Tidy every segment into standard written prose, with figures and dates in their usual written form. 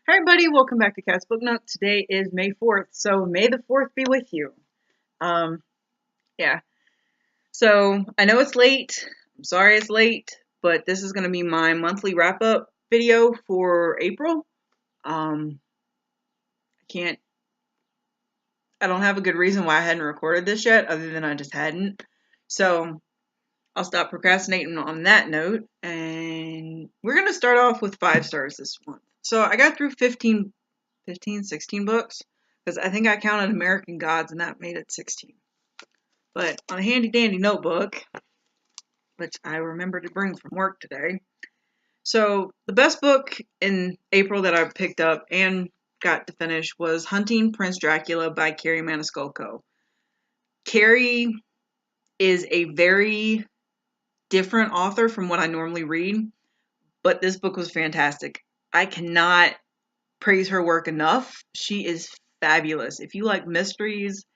Hi everybody, welcome back to Cat's Book Nook. Today is May 4th, so may the 4th be with you. Um, yeah. So, I know it's late. I'm sorry it's late, but this is going to be my monthly wrap-up video for April. I don't have a good reason why I hadn't recorded this yet, other than I just hadn't. So, I'll stop procrastinating on that note, and we're going to start off with 5 stars this month. So, I got through 16 books, because I think I counted American Gods and that made it 16. But on a handy dandy notebook, which I remembered to bring from work today. So the best book in April that I picked up and got to finish was Hunting Prince Dracula by Kerri Maniscalco. Kerri is a very different author from what I normally read, but this book was fantastic. I cannot praise her work enough. She is fabulous. If you like mysteries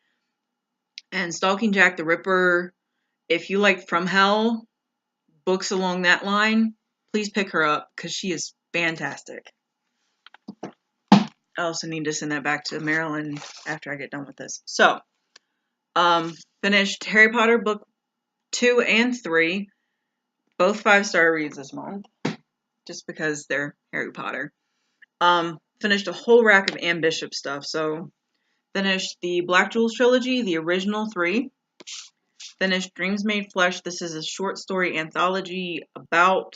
and Stalking Jack the Ripper, if you like From Hell, books along that line, please pick her up because she is fantastic. I also need to send that back to Maryland after I get done with this. So, finished Harry Potter book 2 and 3, both 5-star reads this month, just because they're Harry Potter. Finished a whole rack of Anne Bishop stuff. So, finished the Black Jewels trilogy, the original 3. Finished Dreams Made Flesh. This is a short story anthology about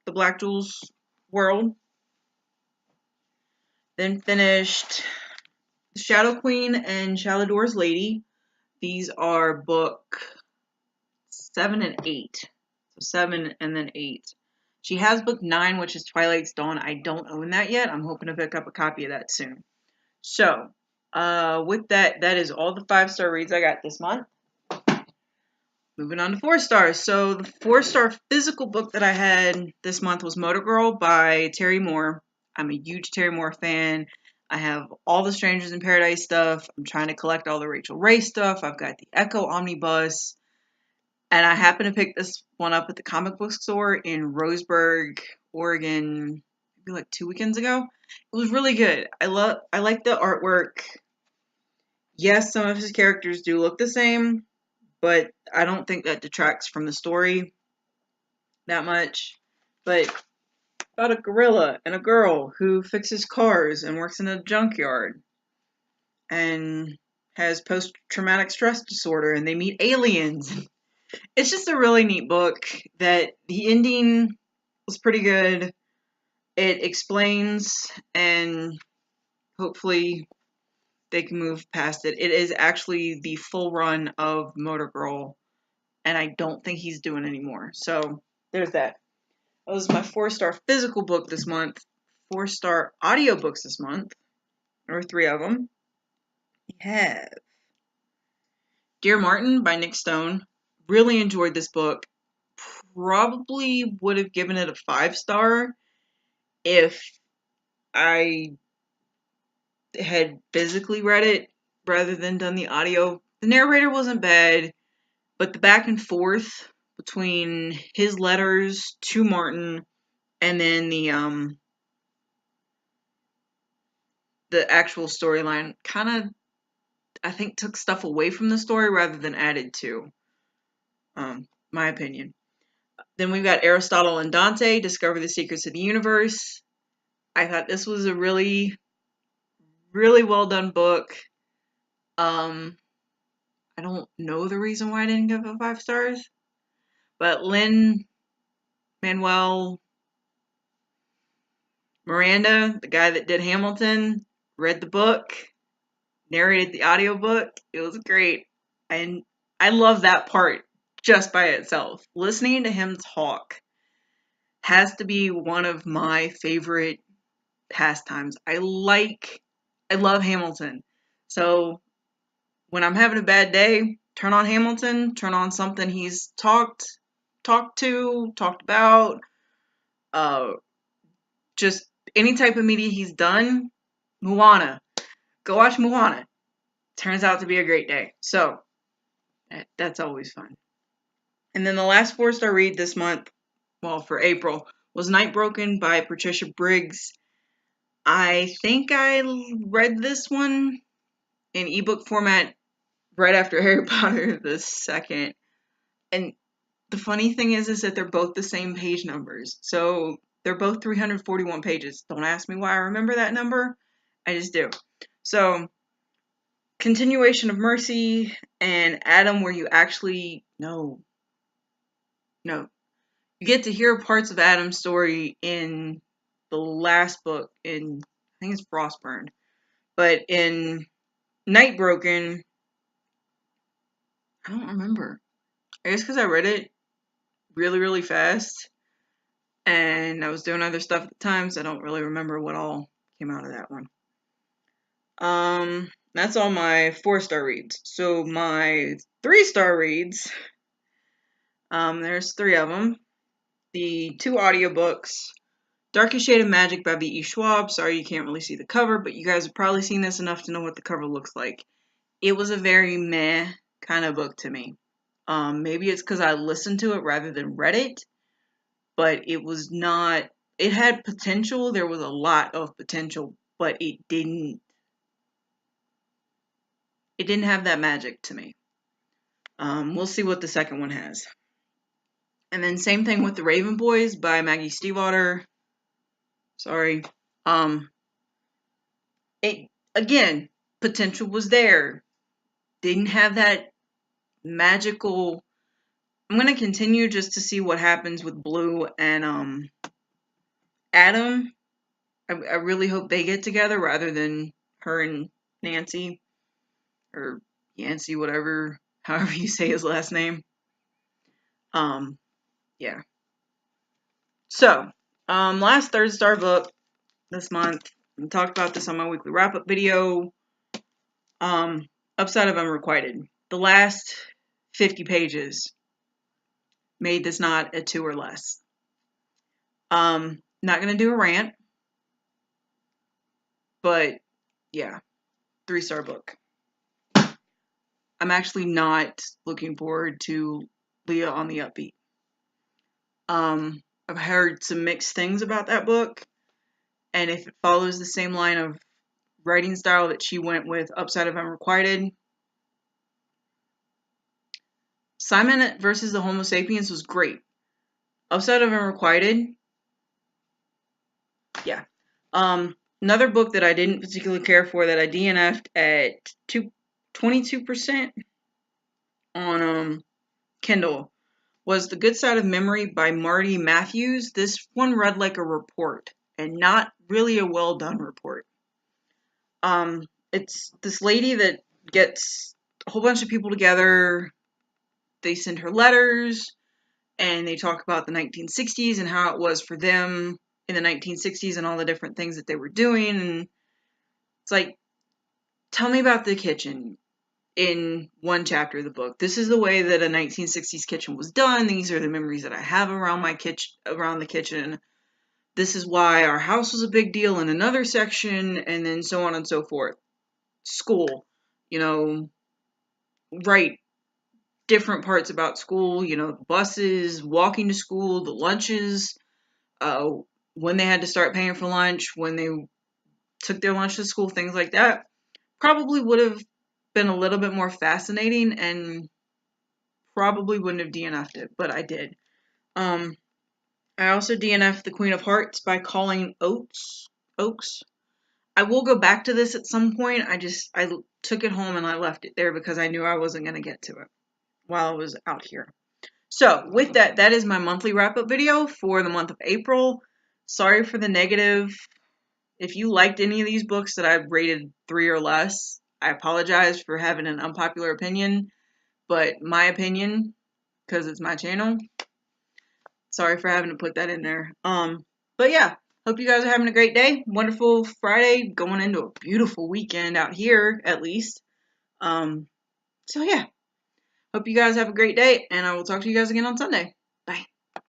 the Black Jewels world. Then finished Shadow Queen and Shalador's Lady. These are book 7 and 8. So 7 and then 8. She has book 9, which is Twilight's Dawn. I don't own that yet. I'm hoping to pick up a copy of that soon. So, with that, that is all the 5-star reads I got this month. Moving on to 4 stars. So the 4-star physical book that I had this month was Motor Girl by Terry Moore. I'm a huge Terry Moore fan. I have all the Strangers in Paradise stuff. I'm trying to collect all the Rachel Ray stuff. I've got the Echo Omnibus. And I happened to pick this one up at the comic book store in Roseburg, Oregon, maybe like 2 weekends ago. It was really good. I like the artwork. Yes, some of his characters do look the same, but I don't think that detracts from the story that much. But about a gorilla and a girl who fixes cars and works in a junkyard and has post-traumatic stress disorder, and they meet aliens. It's just a really neat book. That the ending was pretty good. It explains, and hopefully they can move past it. It is actually the full run of Motor Girl, and I don't think he's doing anymore. So there's that. That was my 4-star physical book this month. 4-star audiobooks this month. There were 3 of them. We have Dear Martin by Nic Stone. Really enjoyed this book. Probably would have given it a 5-star if I had physically read it rather than done the audio. The narrator wasn't bad, but the back and forth between his letters to Martin and then the actual storyline kind of, I think, took stuff away from the story rather than added to. My opinion. Then we've got Aristotle and Dante, Discover the Secrets of the Universe. I thought this was a really, really well done book. I don't know the reason why I didn't give it 5 stars, but Lin-Manuel Miranda, the guy that did Hamilton, read the book, narrated the audiobook. It was great. And I love that part just by itself. Listening to him talk has to be one of my favorite pastimes. I love Hamilton. So when I'm having a bad day, turn on Hamilton, turn on something he's talked about, just any type of media he's done. Moana. Go watch Moana. Turns out to be a great day. So, that's always fun. And then the last 4-star read this month, well, for April, was Night Broken by Patricia Briggs. I think I read this one in ebook format right after Harry Potter the second. And the funny thing is that they're both the same page numbers. So they're both 341 pages. Don't ask me why I remember that number. I just do. So, continuation of Mercy and Adam, where you actually no. You get to hear parts of Adam's story in the last book in, I think it's Frostburned. But in Nightbroken, I don't remember. I guess because I read it really, really fast. And I was doing other stuff at the time, so I don't really remember what all came out of that one. That's all my 4-star reads. So my 3-star reads, there's 3 of them. The 2 audiobooks, Darkest Shade of Magic by B.E. Schwab. Sorry you can't really see the cover, but you guys have probably seen this enough to know what the cover looks like. It was a very meh kind of book to me. Maybe it's because I listened to it rather than read it, but it was not, it had potential. There was a lot of potential, but it didn't have that magic to me. We'll see what the second one has. And then same thing with The Raven Boys by Maggie Steifvater. Sorry. It, again, potential was there. Didn't have that magical. I'm gonna continue just to see what happens with Blue and Adam. I really hope they get together rather than her and Nancy, or Yancey, whatever, however you say his last name. Yeah. So, last 3rd-star book this month. I talked about this on my weekly wrap-up video. Upside of Unrequited. The last 50 pages made this not a 2 or less. Not gonna do a rant, but yeah, 3-star book. I'm actually not looking forward to Leah on the Upbeat. I've heard some mixed things about that book, and if it follows the same line of writing style that she went with Upside of Unrequited, Simon versus the Homo sapiens was great. Upside of Unrequited, yeah. Another book that I didn't particularly care for that I DNF'd at 22% on Kindle was The Good Side of Memory by Marty Matthews. This one read like a report and not really a well done report. It's this lady that gets a whole bunch of people together. They send her letters and they talk about the 1960s and how it was for them in the 1960s and all the different things that they were doing. And it's like, tell me about the kitchen in one chapter of the book. This is the way that a 1960s kitchen was done. These are the memories that I have around my kitchen, around the kitchen. This is why our house was a big deal in another section, and then so on and so forth. School, write different parts about school, the buses, walking to school, the lunches, when they had to start paying for lunch, when they took their lunch to school, things like that. Probably would have been a little bit more fascinating and probably wouldn't have DNF'd it, but I did. I also DNF'd The Queen of Hearts by Colleen Oakes. I will go back to this at some point. I took it home and I left it there because I knew I wasn't going to get to it while I was out here. So, with that, that is my monthly wrap-up video for the month of April. Sorry for the negative. If you liked any of these books that I rated 3 or less, I apologize for having an unpopular opinion. But my opinion, because it's my channel, sorry for having to put that in there. But yeah, hope you guys are having a great day. Wonderful Friday, going into a beautiful weekend out here, at least. So yeah, hope you guys have a great day, and I will talk to you guys again on Sunday.